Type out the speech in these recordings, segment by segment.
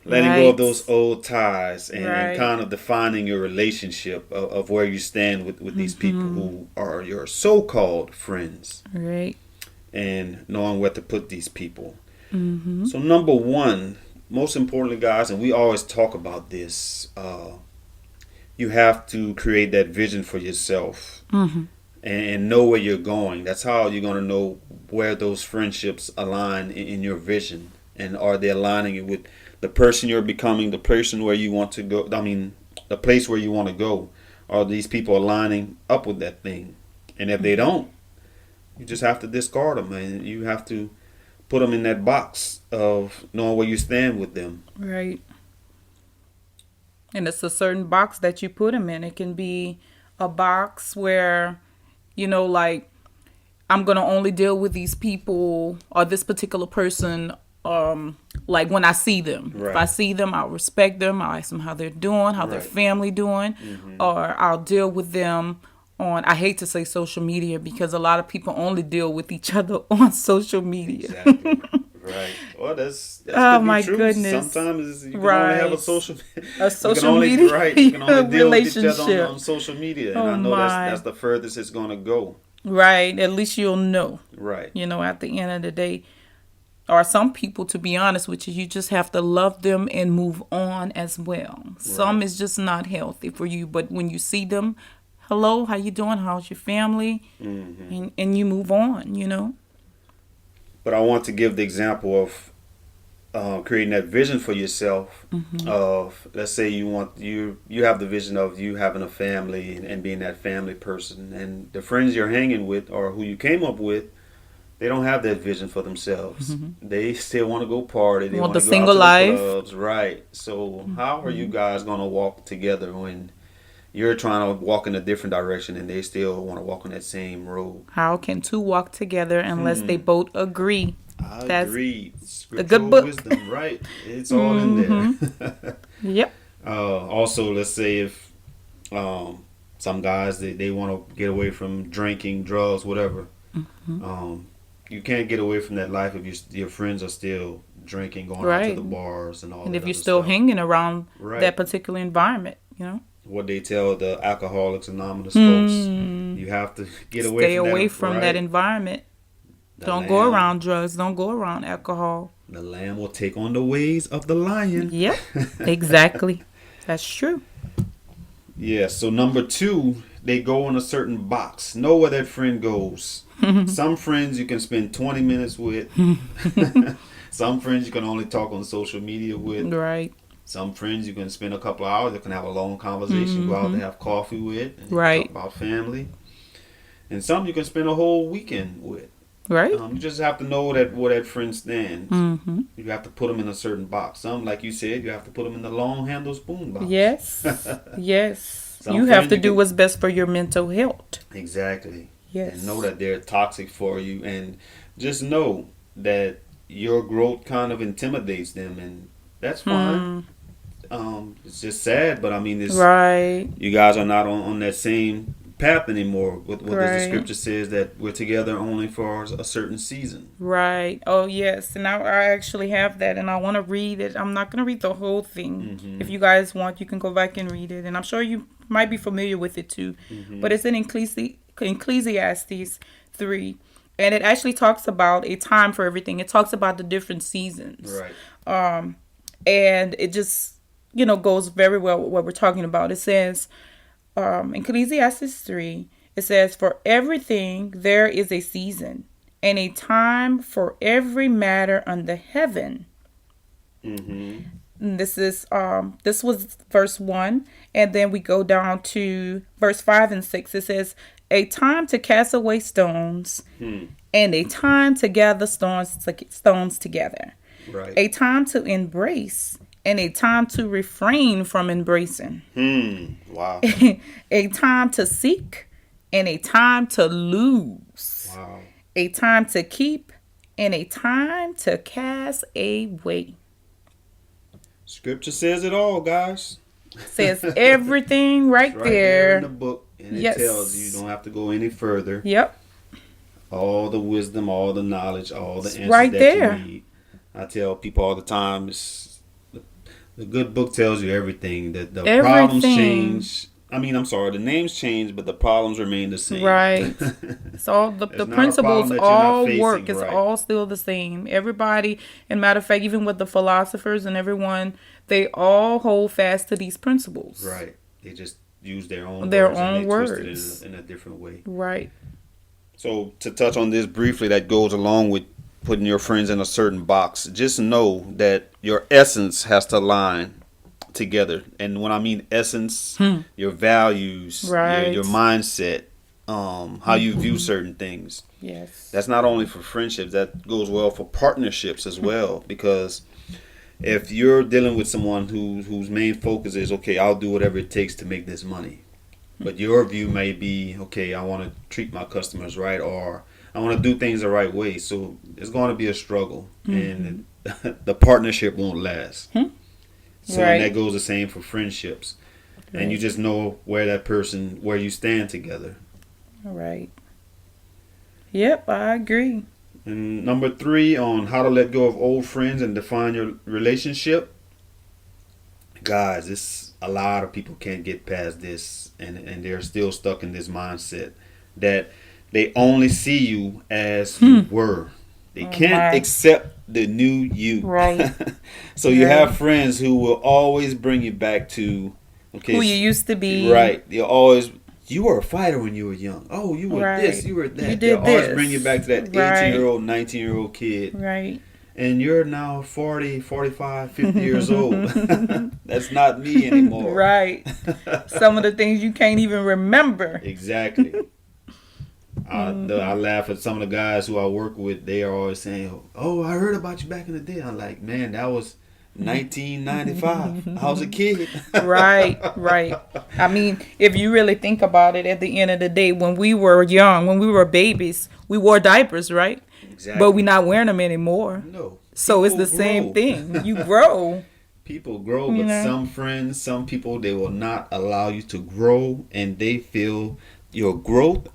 Letting go of those Right. old ties and Right. kind of defining your relationship of where you stand with these people Mm-hmm. who are your so-called friends, Right. and knowing where to put these people. Mm-hmm. So number one, most importantly, guys, and we always talk about this, you have to create that vision for yourself Mm-hmm. and know where you're going. That's how you're going to know where those friendships align in your vision. And are they aligning it with the person you're becoming, the person where you want to go? I mean, the place where you want to go. Are these people aligning up with that thing? And if they don't, you just have to discard them, and you have to put them in that box of knowing where you stand with them. Right. And it's a certain box that you put them in. It can be a box where, like, I'm going to only deal with these people or this particular person, like when I see them. If I Right. see them, I'll respect them. I'll ask them how they're doing, how their Right. family doing, Mm-hmm. or I'll deal with them on, I hate to say social media because a lot of people only deal with each other on social media. Exactly. Right. Well, that's Oh could be my true. goodness. Sometimes you can only have a Right. social. A We can social only media right. You can only deal with each other on relationship. social media, and Oh I know that's my. the furthest it's gonna go. Right. At least you'll know, Right. at the end of the day. Or some people, to be honest with you, you just have to love them and move on as well. Right. Some is just not healthy for you, but when you see them, hello, how you doing? How's your family? Hmm. And you move on. But I want to give the example of creating that vision for yourself. Mm-hmm. Of, let's say you have the vision of you having a family and being that family person, and the friends you're hanging with or who you came up with, they don't have that vision for themselves. Mm-hmm. They still want to go party. They Want want the to go out single to the life? clubs. Right. So how are you Mm-hmm. guys going to walk together when you're trying to walk in a different direction and they still want to walk on that same road? How can two walk together unless they Hmm. both agree? I That's agree. a good Scriptural book. wisdom, right? It's all in there. Mm-hmm. Yep. Also, let's say if some guys they want to get away from drinking, drugs, whatever. Mm-hmm. Um, you can't get away from that life if your friends are still drinking, going out to Right. the bars and all And that if you're other still stuff. hanging around that Right. particular environment. What they tell the Alcoholics Anonymous folks, Hmm. you have to get away Stay from away that. from that Right. environment. The Don't go lamb, around drugs. Don't go around alcohol. the lamb will take on the ways of the lion. Yep, exactly. That's true. Yeah. So number two, they go in a certain box. Know where that friend goes. Some friends you can spend 20 minutes with. Some friends you can only talk on social media with. Right. Some friends you can spend a couple of hours. You can have a long conversation, go out Mm-hmm. to have coffee with, and talk Right. about family. And some you can spend a whole weekend with. Right. You just have to know that where that friend stands. Mm-hmm. You have to put them in a certain box. Some, like you said, you have to put them in the long handle spoon box. Yes. Yes. Some You have friends to you do can what's best for your mental health. exactly, and know Yes. that they're toxic for you, and just know that your growth kind of intimidates them, and that's fine. Hmm. It's just sad, but I mean, it's Right. you guys are not on that same path anymore. What does the Right. scripture says that we're together only for a certain season? Right. Oh, yes. And I actually have that, and I want to read it. I'm not going to read the whole thing. Mm-hmm. If you guys want, you can go back and read it. And I'm sure you might be familiar with it too. Mm-hmm. But it's in Ecclesiastes 3. And it actually talks about a time for everything. It talks about the different seasons. Right. Um, and it just, goes very well with what we're talking about. It says, in Ecclesiastes 3, it says, "For everything there is a season, and a time for every matter under heaven." Mm-hmm. And this was verse 1, and then we go down to verse 5 and 6. It says, "A time to cast away stones, Hmm. and a time to gather stones together. Right. A time to embrace, and a time to refrain from embracing. Hmm. Wow. A time to seek, and a time to lose. Wow. A time to keep, and a time to cast away." Scripture says it all, guys. Says everything It's right right there in there. the book, and it tells you you Yes. don't have to go any further. Yep. All the wisdom, all the knowledge, all the It's answers right that you there. need. I tell people all the time, the good book tells you everything. That the problems Everything. change. I mean, I'm sorry, the names change, but the problems remain the same. Right. It's all There's the not a problem principles that you're not all work. facing, It's right? all still the same. Everybody, and matter of fact, even with the philosophers and everyone, they all hold fast to these principles. Right. They just use their own Their words and own they twist it words. in a different way. Right. So to touch on this briefly, that goes along with putting your friends in a certain box. Just know that your essence has to align together. And when I mean essence, your values, your Right. mindset, how you view certain things. Yes. That's not only for friendships, that goes well for partnerships as well. Because if you're dealing with someone whose main focus is, okay, I'll do whatever it takes to make this money, but your view may be, okay, I want to treat my customers right, or I want to do things the right way. So it's going to be a struggle, and the partnership won't last. So and that Right. goes the same for friendships, and you Right. just know where you stand together. Right. Yep, I agree. And number three on how to let go of old friends and define your relationship, guys, this a lot of people can't get past this, and they're still stuck in this mindset that they only see you as you were. They Oh can't my. accept the new you. Right. So you Right. have friends who will always bring you back to, okay, Who you used to be. right. They always, you were a fighter when you were young. Oh, you were this, Right. you were You that. They'll did always bring you back this. to that 18-year Right. old, 19-year-old kid. Right. And you're now 40, 45, 50 years old. That's not me anymore. Right. Some of the things you can't even remember. Exactly. I laugh at some of the guys who I work with. They are always saying, "Oh, I heard about you back in the day." I'm like, "Man, that was 1995. I was a kid." Right, right. I mean, if you really think about it, at the end of the day, when we were young, when we were babies, we wore diapers, right? But we're Exactly. not wearing them anymore. No. So it's People the same grow. thing. You grow, People grow, you but know? some friends, some people, they will not allow you to grow, and they feel your growth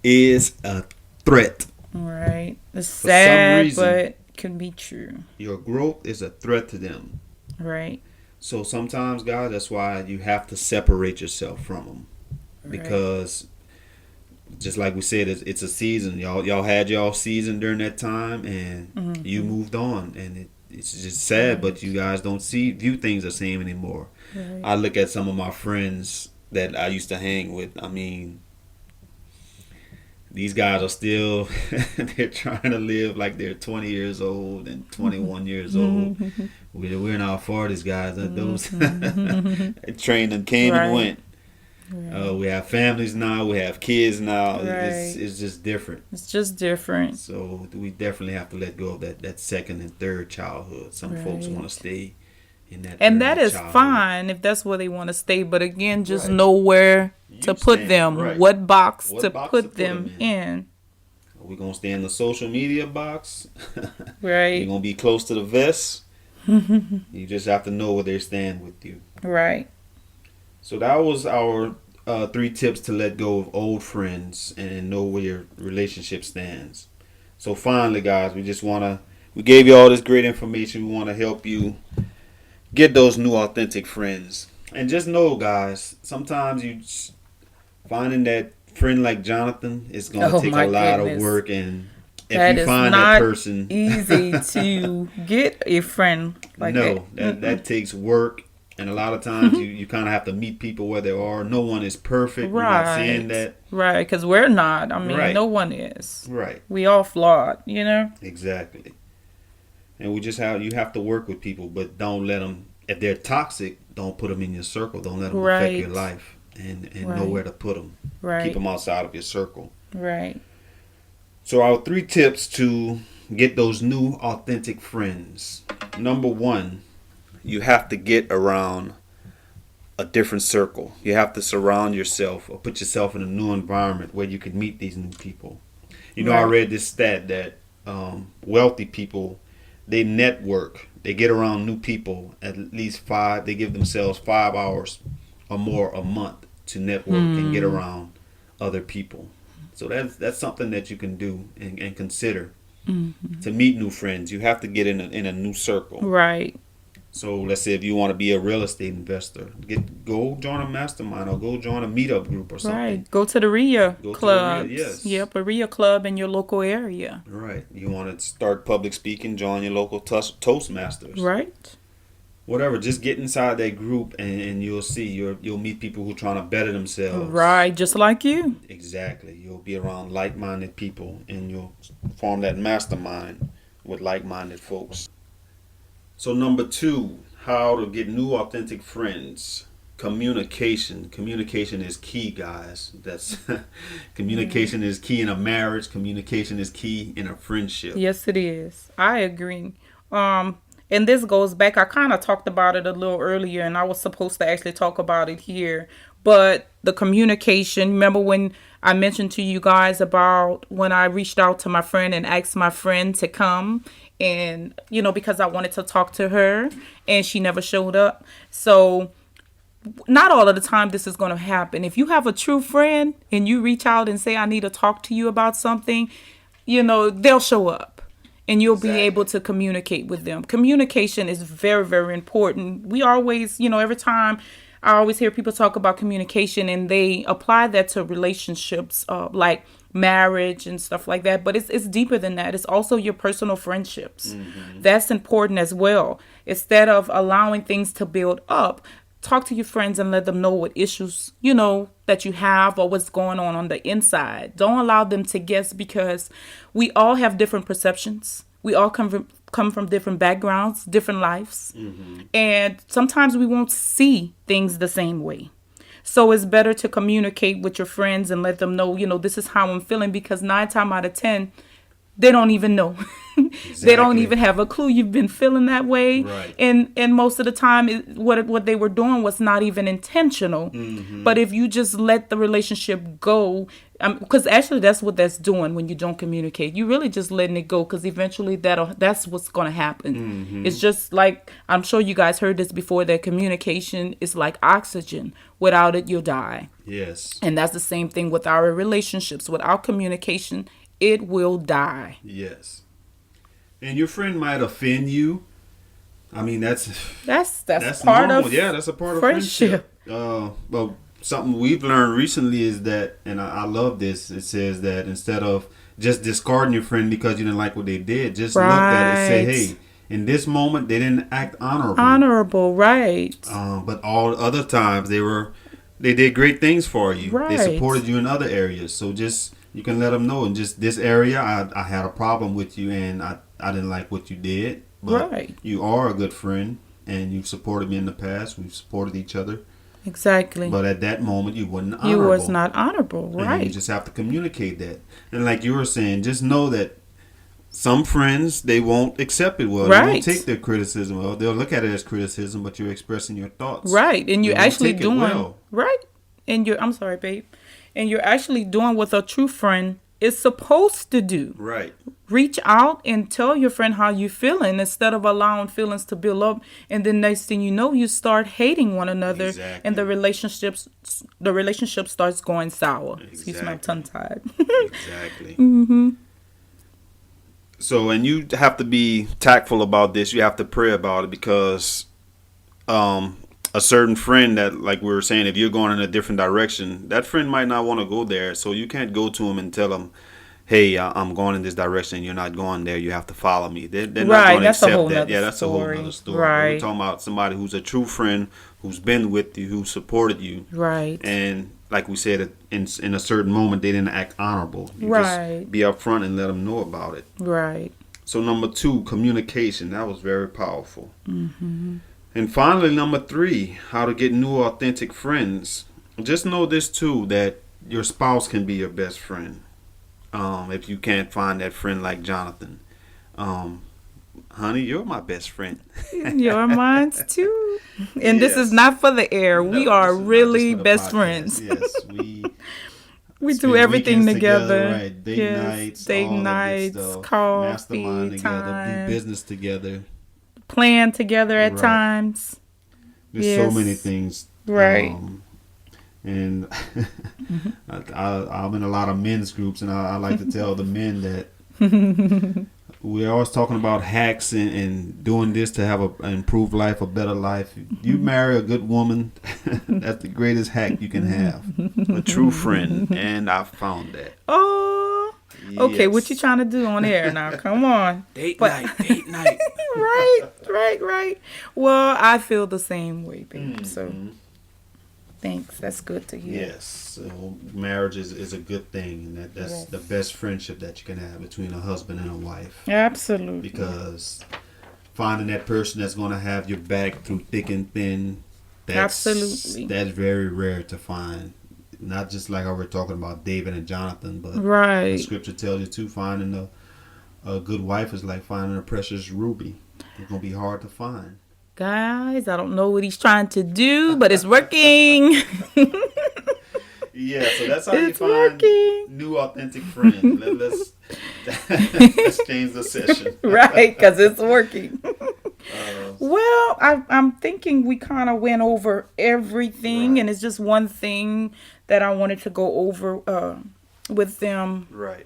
is a threat. Right. It's For some sad, reason, but can be true. your growth is a threat to them. Right, So sometimes, guys, that's why you have to separate yourself from them, right. because just like we said, it's a season. Y'all had y'all season during that time, and you Mm-hmm. moved on, and it's just sad. But Right, you guys don't view things the same anymore. right. I look at some of my friends that I used to hang with. I mean, these guys are still they're trying to live like they're 20 years old and 21 years old. We're in our 40s, guys. Those trained and came and Right, went. right, We have families now. We have kids now. right. It's just different. It's just different. So we definitely have to let go of that second and third childhood. Some folks want to Right. stay in that And that early is childhood. fine if that's where they want to stay. But again, just Right. know where to You put stand them, right. what box to What box to put put them them in? in. Are we gonna stay in the social media box? You Right, gonna be close to the vest? You just have to know where they stand with you. right, So that was our three tips to let go of old friends and know where your relationship stands. So finally, guys, we gave you all this great information. We want to help you get those new authentic friends. And just know, guys, sometimes finding that friend like Jonathan is going to Oh take a my lot of goodness. work. And if That you is find that not person, easy to get a friend like that. no, that takes work. And a lot of times you kind of have to meet people where they are. No one is perfect. We're not saying Right, that. right. Because we're not. I mean, Right, no one is. right, We all flawed, you know? exactly. And you have to work with people, but don't let them, if they're toxic, don't put them in your circle. Don't let them affect your Right, life, and know where right, to put them. Keep right, them outside of your circle. right. So our three tips to get those new authentic friends. Number one, you have to get around a different circle. You have to surround yourself or put yourself in a new environment where you can meet these new people. You know, I Right. read this stat that wealthy people, they network. They get around new people at least five. They give themselves 5 hours or more a month to network and get Hmm. around other people. So that's something that you can do and consider. to meet new friends. You have to get in a new circle. Right. So let's say if you want to be a real estate investor, go join a mastermind or go join a meetup group or something. Right. Go to the RIA Go to the real, clubs. yes. Yep, a RIA club in your local area. Right. You want to start public speaking, join your local Toastmasters. Right. Whatever. Just get inside that group and you'll see. You'll meet people who are trying to better themselves. Right. Just like you. Exactly. You'll be around like-minded people and you'll form that mastermind with like-minded folks. So number 2, how to get new authentic friends. Communication. Communication is key, guys. That's communication is key in a marriage. Communication is key in a friendship. Yes, it is. I agree. And this goes back. I kind of talked about it a little earlier, and I was supposed to actually talk about it here. But the communication. Remember when I mentioned to you guys about when I reached out to my friend and asked my friend to come, and because I wanted to talk to her, and she never showed up. So not all of the time this is going to happen. If you have a true friend and you reach out and say, I need to talk to you about something, they'll show up and you'll be able to communicate with them. Communication is very, very important. We always, every time I always hear people talk about communication and they apply that to relationships, like marriage and stuff like that. But it's deeper than that. It's also your personal friendships. That's important as well. Instead of allowing things to build up, talk to your friends and let them know what issues, that you have or what's going on the inside. Don't allow them to guess, because we all have different perceptions. We all come from different backgrounds, different lives. And sometimes we won't see things the same way. So it's better to communicate with your friends and let them know, this is how I'm feeling, because 9 times out of 10, they don't even know. They don't even have a clue you've been feeling that way. Right. And most of the time, what they were doing was not even intentional. But if you just let the relationship go, because actually that's what that's doing when you don't communicate. You really just letting it go, because eventually that's what's going to happen. It's just like, I'm sure you guys heard this before, that communication is like oxygen. Without it, you'll die. Yes. And that's the same thing with our relationships. Without communication, it will die. Yes. And your friend might offend you. I mean, that's part normal. of That's a part of friendship. Well, something we've learned recently is that, and I love this, it says that instead of just discarding your friend because you didn't like what they did, just look at it and say, hey, in this moment, they didn't act honorable. Honorable, right. But all other times, they did great things for you. Right. They supported you in other areas. So you can let them know, in just this area, I had a problem with you, and I didn't like what you did. But you are a good friend, and you've supported me in the past. We've supported each other. Exactly. But at that moment, you wasn't honorable. You was not honorable, right. And you just have to communicate that. And like you were saying, just know that some friends, they won't accept it well. They won't take their criticism well. They'll look at it as criticism, but you're expressing your thoughts. Right. And you're actually doing well. Right. And I'm sorry, babe. And you're actually doing what a true friend is supposed to do. Right. Reach out and tell your friend how you're feeling, instead of allowing feelings to build up, and then next thing you know, you start hating one another. Exactly. And the relationship starts going sour. Exactly. Excuse my tongue tied. Exactly. So, and you have to be tactful about this. You have to pray about it, because a certain friend that, like we were saying, if you're going in a different direction, that friend might not want to go there. So you can't go to him and tell him, hey, I'm going in this direction. You're not going there. You have to follow me. They're not going to accept that. Yeah, that's a whole other story. Right. We're talking about somebody who's a true friend, who's been with you, who supported you. Right. And like we said, in a certain moment, they didn't act honorable. You just be upfront and let them know about it. Right. So number 2, communication. That was very powerful. And finally, number 3, how to get new authentic friends. Just know this too, that your spouse can be your best friend. If you can't find that friend like Jonathan. Honey, you're my best friend. You're mine too. And this is not for the air. No, we are really best podcast. friends. Yes, we do everything together. Right. Date nights, coffee, mastermind together, time, do business together, plan together at times. There's so many things. Right. And I'm in a lot of men's groups, and I like to tell the men that we're always talking about hacks and doing this to have an improved life, a better life. You marry a good woman, that's the greatest hack you can have. A true friend, and I found that. Oh, okay. What you Yes. trying to do on air now? Come on. Date But- night, date night. Right. Well, I feel the same way, babe. So, Mhm. thanks. That's good to hear. Yes, so marriage is a good thing, and that's Yes. the best friendship that you can have between a husband and a wife. Absolutely. Because finding that person that's going to have your back through thick and thin, Absolutely. that's very rare to find. Not just like how we're talking about David and Jonathan, but the Right. scripture tells you too, finding a good wife is like finding a precious ruby. It's going to be hard to find. Guys, I don't know what he's trying to do, but it's working. Yeah, so that's how you It's find working. new authentic friends. Let's change the session. Right, because it's working. Uh, Well, I'm thinking we kind of went over everything, Right. and it's just one thing that I wanted to go over with them. right.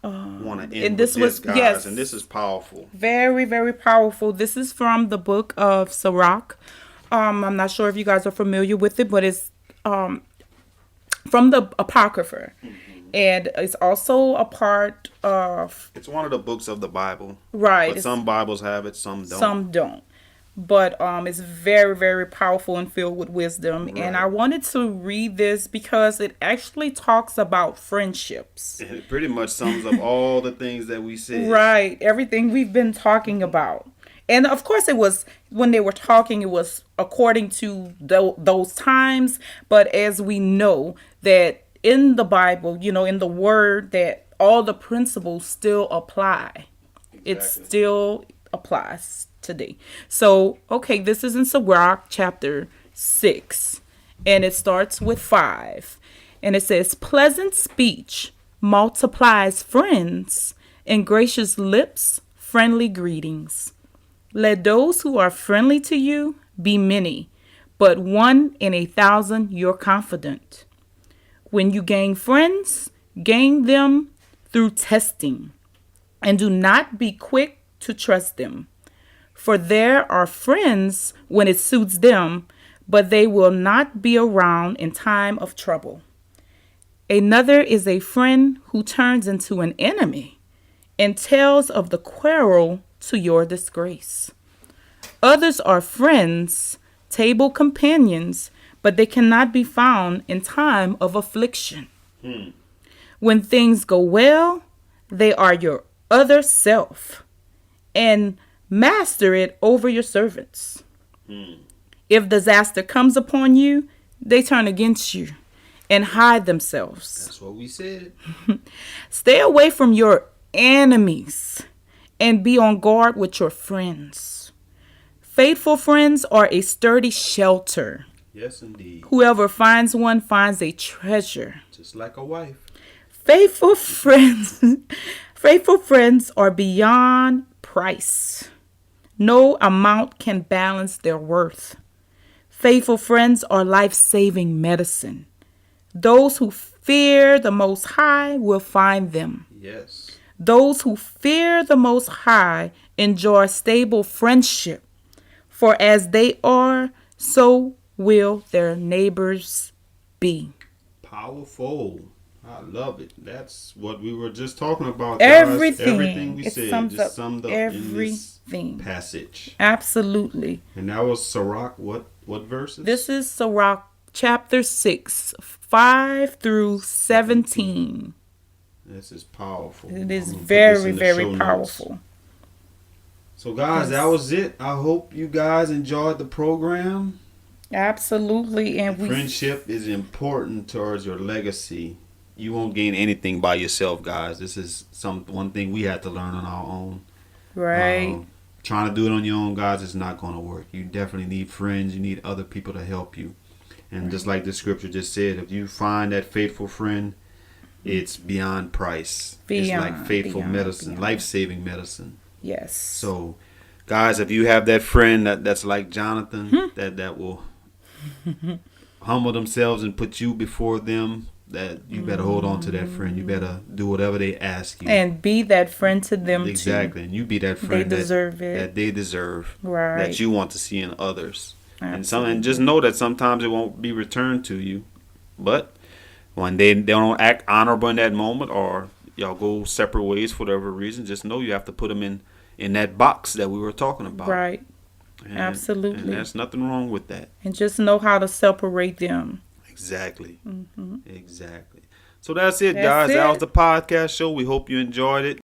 Want to end and with this this, was- guys, yes. and this is powerful. Very, very powerful. This is from the book of Sirach. I'm not sure if you guys are familiar with it, but it's from the Apocrypha. And it's also a part of, It's one of the books of the Bible. right, But it's- some Bibles have it, some don't. some don't. But it's very, very powerful and filled with wisdom. And I Right. wanted to read this because it actually talks about friendships. It pretty much sums up all the things that we said. Right. Everything we've been talking about. And of course, it was when they were talking, it was according to those times. But as we know that in the Bible, in the word, that all the principles still apply. It Exactly. still applies today. So, okay, this is in Sirach chapter 6. And it starts with 5. And it says, pleasant speech multiplies friends, and gracious lips friendly greetings. Let those who are friendly to you be many, but 1 in 1,000 you're confident. When you gain friends, gain them through testing, and do not be quick to trust them. For there are friends when it suits them, but they will not be around in time of trouble. Another is a friend who turns into an enemy and tells of the quarrel to your disgrace. Others are friends, table companions, but they cannot be found in time of affliction. When things go well, they are your other self, and master it over your servants. If disaster comes upon you, they turn against you and hide themselves. That's what we said. Stay away from your enemies and be on guard with your friends. Faithful friends are a sturdy shelter. Yes, indeed. Whoever finds one finds a treasure. Just like a wife. Faithful friends, faithful friends are beyond price. No amount can balance their worth. Faithful friends are life-saving medicine. Those who fear the Most High will find them. Yes. Those who fear the Most High enjoy stable friendship, for as they are, so will their neighbors be. Powerful. I love it. That's what we were just talking about. Guys. Everything we It said sums just up summed up in this everything. passage. Absolutely. And that was Sirach. What verses? This is Sirach chapter 6, 5 through 17. This is powerful. It is I'm gonna put this very, in the show very notes. powerful. So, guys, that was it. I hope you guys enjoyed the program. Absolutely. And we Friendship is important towards your legacy. You won't gain anything by yourself, guys. This is one thing we had to learn on our own. right. Trying to do it on your own, guys, is not going to work. You definitely need friends. You need other people to help you. And just like the scripture just said, if you find that faithful friend, it's beyond price. It's like faithful medicine, life-saving medicine. Yes. So, guys, if you have that friend that's like Jonathan, that will humble themselves and put you before them, that you better hold on to that friend. You better do whatever they ask you. And be that friend to them Exactly. too. And you be that They friend deserve that it. they deserve, Right. that you want to see in others. Absolutely. And just know that sometimes it won't be returned to you. But when they don't act honorable in that moment, or y'all go separate ways for whatever reason, just know you have to put them in that box that we were talking about. Right. And, Absolutely. And there's nothing wrong with that. And just know how to separate them. Exactly. Exactly. So that's it, That's guys. That was it. the podcast show. We hope you enjoyed it.